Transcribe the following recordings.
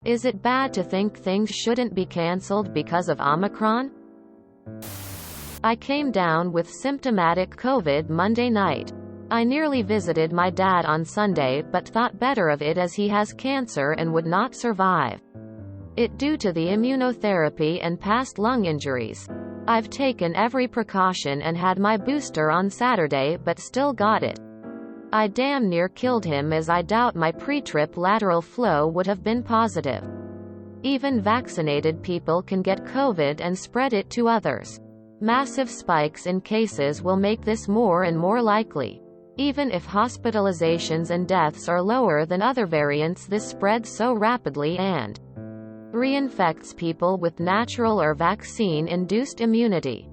Is it bad to think things shouldn't be cancelled because of Omicron? I came down with symptomatic COVID Monday night. I nearly visited my dad on Sunday but thought better of it as he has cancer and would not survive it due to the immunotherapy and past lung injuries. I've taken every precaution and had my booster on Saturday but still got it. I damn near killed him as I doubt my pre-trip lateral flow would have been positive. Even vaccinated people can get COVID and spread it to others. Massive spikes in cases will make this more and more likely. Even if hospitalizations and deaths are lower than other variants, this spreads so rapidly and reinfects people with natural or vaccine-induced immunity.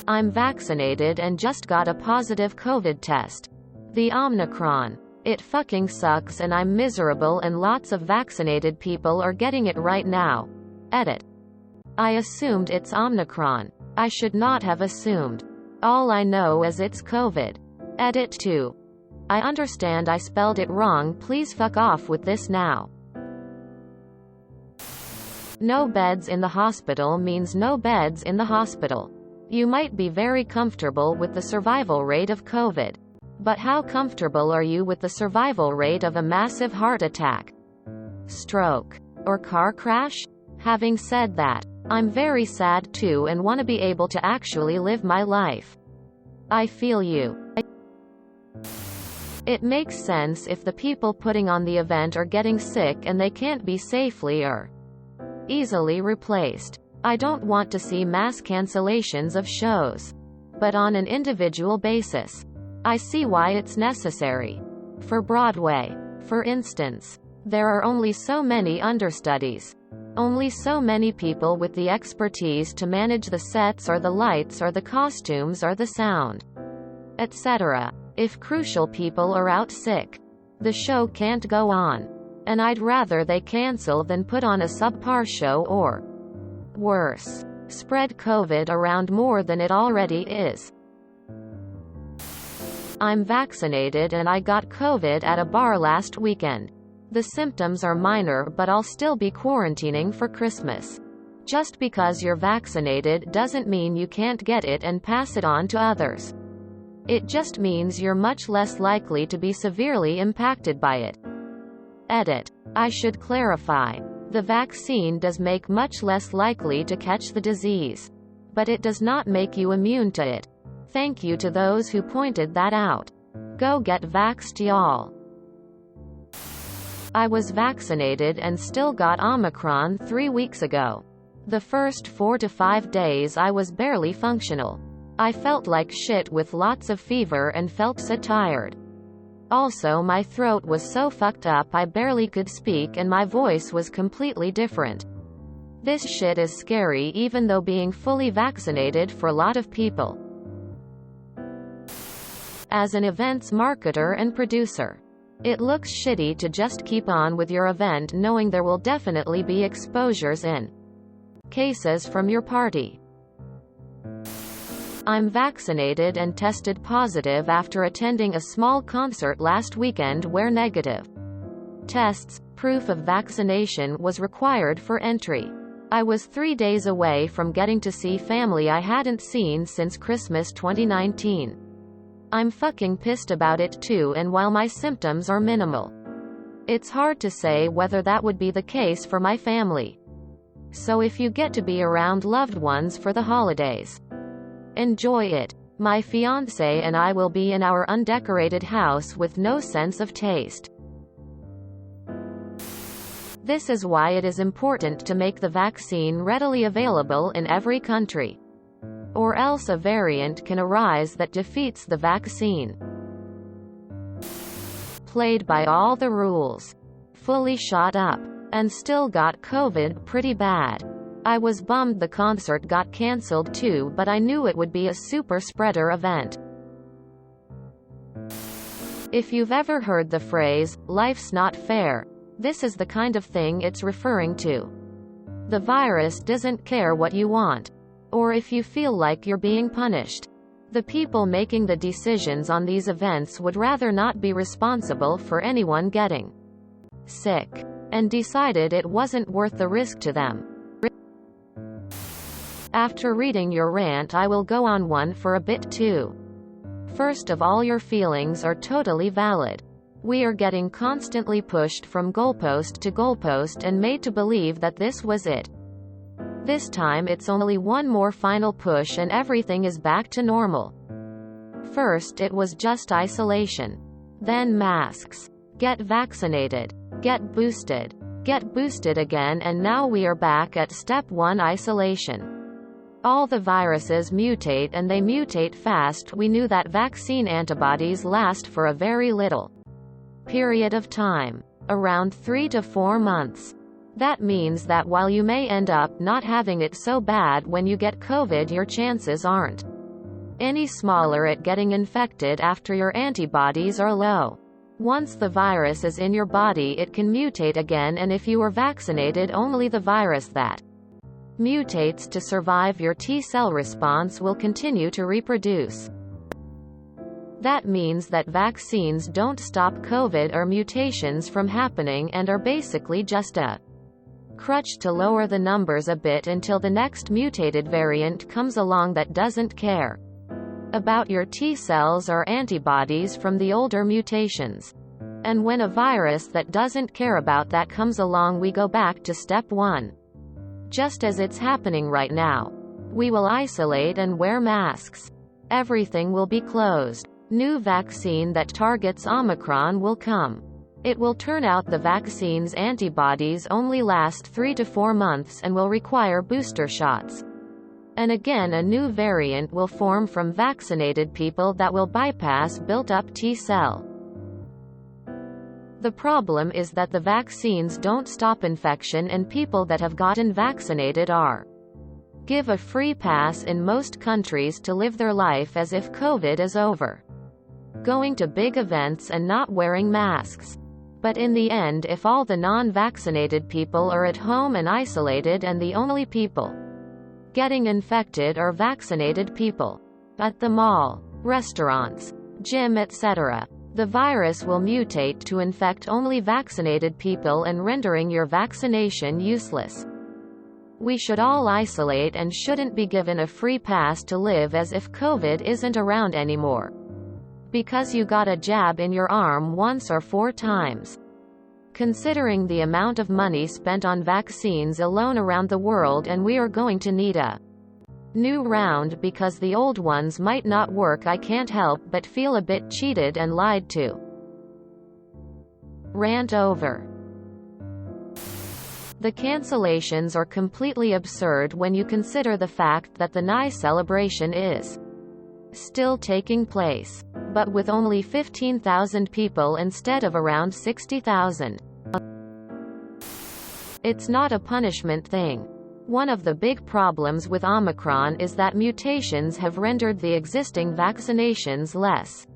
I'm vaccinated and just got a positive COVID test. The Omicron. It fucking sucks and I'm miserable and lots of vaccinated people are getting it right now. Edit. I assumed it's Omicron. I should not have assumed. All I know is it's COVID. Edit 2. I understand I spelled it wrong, please fuck off with this now. No beds in the hospital means no beds in the hospital. You might be very comfortable with the survival rate of COVID. But how comfortable are you with the survival rate of a massive heart attack, stroke, or car crash? Having said that, I'm very sad too and want to be able to actually live my life. I feel you. It makes sense if the people putting on the event are getting sick and they can't be safely or easily replaced. I don't want to see mass cancellations of shows. But on an individual basis, I see why it's necessary. For Broadway, for instance, there are only so many understudies. Only so many people with the expertise to manage the sets or the lights or the costumes or the sound, etc. If crucial people are out sick, the show can't go on. And I'd rather they cancel than put on a subpar show or, worse, spread COVID around more than it already is. I'm vaccinated and I got COVID at a bar last weekend. The symptoms are minor but I'll still be quarantining for Christmas. Just because you're vaccinated doesn't mean you can't get it and pass it on to others. It just means you're much less likely to be severely impacted by it. Edit. I should clarify. The vaccine does make much less likely to catch the disease. But it does not make you immune to it. Thank you to those who pointed that out. Go get vaxxed, y'all. I was vaccinated and still got Omicron 3 weeks ago. The first 4 to 5 days I was barely functional. I felt like shit with lots of fever and felt so tired. Also, my throat was so fucked up I barely could speak and my voice was completely different. This shit is scary even though being fully vaccinated for a lot of people. As an events marketer and producer, it looks shitty to just keep on with your event knowing there will definitely be exposures in cases from your party. I'm vaccinated and tested positive after attending a small concert last weekend where negative tests, proof of vaccination, was required for entry. I was 3 days away from getting to see family I hadn't seen since Christmas 2019. I'm fucking pissed about it too, and while my symptoms are minimal, it's hard to say whether that would be the case for my family. So if you get to be around loved ones for the holidays, enjoy it. My fiancé and I will be in our undecorated house with no sense of taste. This is why it is important to make the vaccine readily available in every country. Or else a variant can arise that defeats the vaccine. Played by all the rules. Fully shot up. And still got COVID pretty bad. I was bummed the concert got cancelled too, but I knew it would be a super spreader event. If you've ever heard the phrase, "life's not fair," this is the kind of thing it's referring to. The virus doesn't care what you want, or if you feel like you're being punished. The people making the decisions on these events would rather not be responsible for anyone getting sick, and decided it wasn't worth the risk to them. After reading your rant, I will go on one for a bit too. First of all, your feelings are totally valid. We are getting constantly pushed from goalpost to goalpost and made to believe that this was it. This time it's only one more final push and everything is back to normal. First it was just isolation. Then masks. Get vaccinated. Get boosted. Get boosted again, and now we are back at step 1, isolation. All the viruses mutate, and they mutate fast. We knew that vaccine antibodies last for a very little period of time. Around 3 to 4 months. That means that while you may end up not having it so bad when you get COVID, your chances aren't any smaller at getting infected after your antibodies are low. Once the virus is in your body, it can mutate again, and if you are vaccinated, only the virus that mutates to survive your T-cell response will continue to reproduce. That means that vaccines don't stop COVID or mutations from happening and are basically just a crutch to lower the numbers a bit until the next mutated variant comes along that doesn't care about your T-cells or antibodies from the older mutations. And when a virus that doesn't care about that comes along, we go back to step 1. Just as it's happening right now. We will isolate and wear masks. Everything will be closed. New vaccine that targets Omicron will come. It will turn out the vaccine's antibodies only last 3 to 4 months and will require booster shots. And again, a new variant will form from vaccinated people that will bypass built-up T-cell. The problem is that the vaccines don't stop infection, and people that have gotten vaccinated are give a free pass in most countries to live their life as if COVID is over. Going to big events and not wearing masks. But in the end, if all the non-vaccinated people are at home and isolated, and the only people getting infected are vaccinated people at the mall, restaurants, gym, etc., the virus will mutate to infect only vaccinated people and rendering your vaccination useless. We should all isolate and shouldn't be given a free pass to live as if COVID isn't around anymore. Because you got a jab in your arm once or 4 times. Considering the amount of money spent on vaccines alone around the world, and we are going to need a new round because the old ones might not work, I can't help but feel a bit cheated and lied to. Rant over. The cancellations are completely absurd when you consider the fact that the NI celebration is still taking place, but with only 15,000 people instead of around 60,000. It's not a punishment thing. One of the big problems with Omicron is that mutations have rendered the existing vaccinations less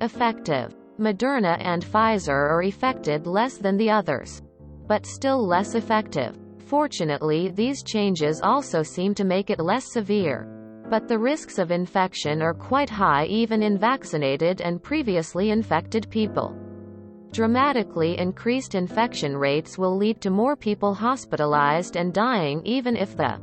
effective. Moderna and Pfizer are affected less than the others, but still less effective. Fortunately, these changes also seem to make it less severe. But the risks of infection are quite high even in vaccinated and previously infected people. Dramatically increased infection rates will lead to more people hospitalized and dying, even if the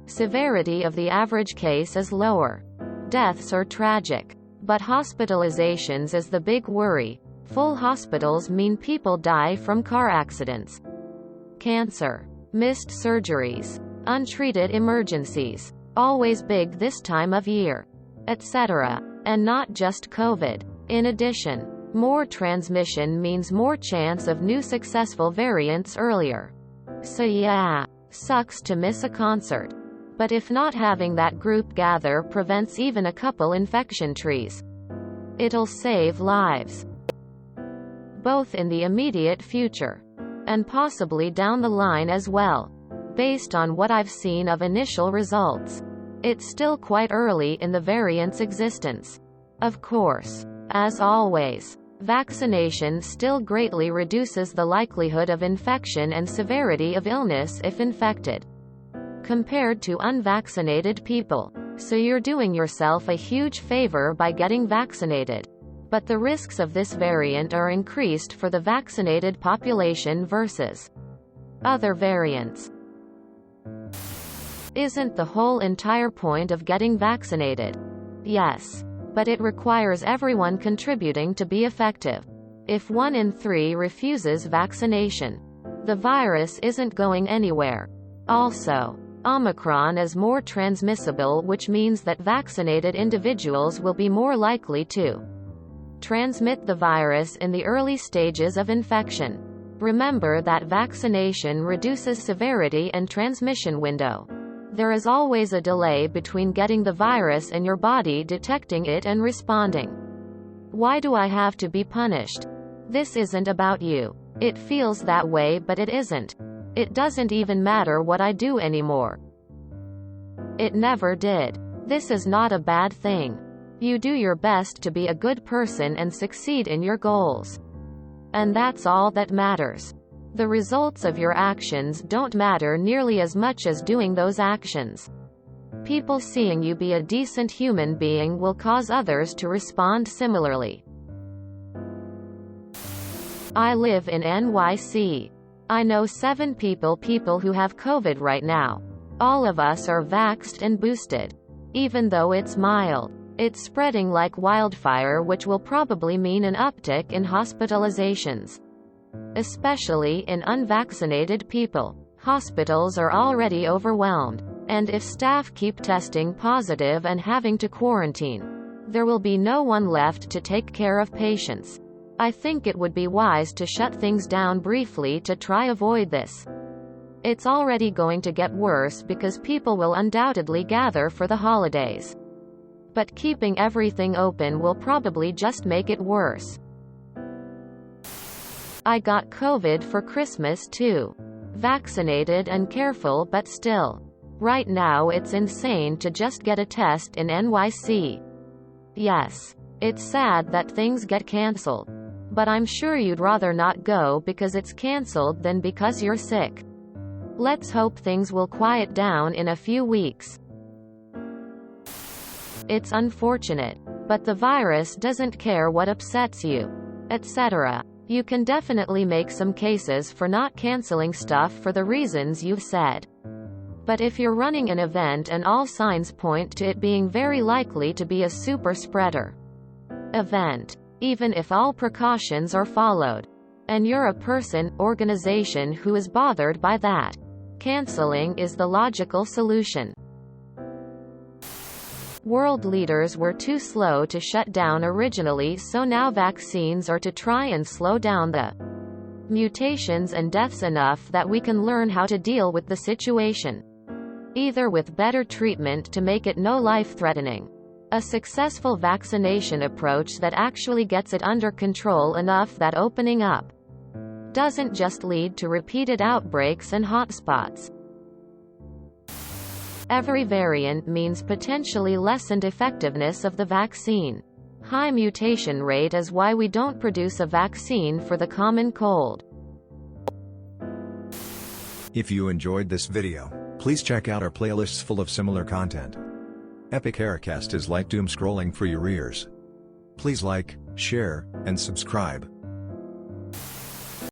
severity of the average case is lower. Deaths are tragic, but hospitalizations is the big worry. Full hospitals mean people die from car accidents, cancer, missed surgeries, untreated emergencies. Always big this time of year, etc. And not just COVID. In addition, more transmission means more chance of new successful variants earlier. So yeah, sucks to miss a concert. But if not having that group gather prevents even a couple infection trees, it'll save lives. Both in the immediate future, and possibly down the line as well. Based on what I've seen of initial results, it's still quite early in the variant's existence. Of course, as always, vaccination still greatly reduces the likelihood of infection and severity of illness if infected, compared to unvaccinated people. So you're doing yourself a huge favor by getting vaccinated. But the risks of this variant are increased for the vaccinated population versus other variants. Isn't the whole entire point of getting vaccinated? Yes. But it requires everyone contributing to be effective. If 1 in 3 refuses vaccination, the virus isn't going anywhere. Also, Omicron is more transmissible, which means that vaccinated individuals will be more likely to transmit the virus in the early stages of infection. Remember that vaccination reduces severity and transmission window. There is always a delay between getting the virus and your body detecting it and responding. Why do I have to be punished? This isn't about you. It feels that way, but it isn't. It doesn't even matter what I do anymore. It never did. This is not a bad thing. You do your best to be a good person and succeed in your goals. And that's all that matters. The results of your actions don't matter nearly as much as doing those actions. People seeing you be a decent human being will cause others to respond similarly. I live in NYC. I know 7 people who have COVID right now. All of us are vaxxed and boosted. Even though it's mild, it's spreading like wildfire, which will probably mean an uptick in hospitalizations. Especially in unvaccinated people. Hospitals are already overwhelmed. And if staff keep testing positive and having to quarantine, there will be no one left to take care of patients. I think it would be wise to shut things down briefly to try avoid this. It's already going to get worse because people will undoubtedly gather for the holidays. But keeping everything open will probably just make it worse. I got COVID for Christmas too. Vaccinated and careful, but still. Right now it's insane to just get a test in NYC. Yes. It's sad that things get cancelled. But I'm sure you'd rather not go because it's cancelled than because you're sick. Let's hope things will quiet down in a few weeks. It's unfortunate, but the virus doesn't care what upsets you, etc. You can definitely make some cases for not canceling stuff for the reasons you've said. But if you're running an event and all signs point to it being very likely to be a super spreader event, even if all precautions are followed, and you're a person, organization who is bothered by that, canceling is the logical solution. World leaders were too slow to shut down originally, so now vaccines are to try and slow down the mutations and deaths enough that we can learn how to deal with the situation. Either with better treatment to make it no life-threatening, a successful vaccination approach that actually gets it under control enough that opening up doesn't just lead to repeated outbreaks and hotspots. Every variant means potentially lessened effectiveness of the vaccine. High mutation rate is why we don't produce a vaccine for the common cold. If you enjoyed this video, please check out our playlists full of similar content. Epic Aircast is like doom scrolling for your ears. Please like, share, and subscribe.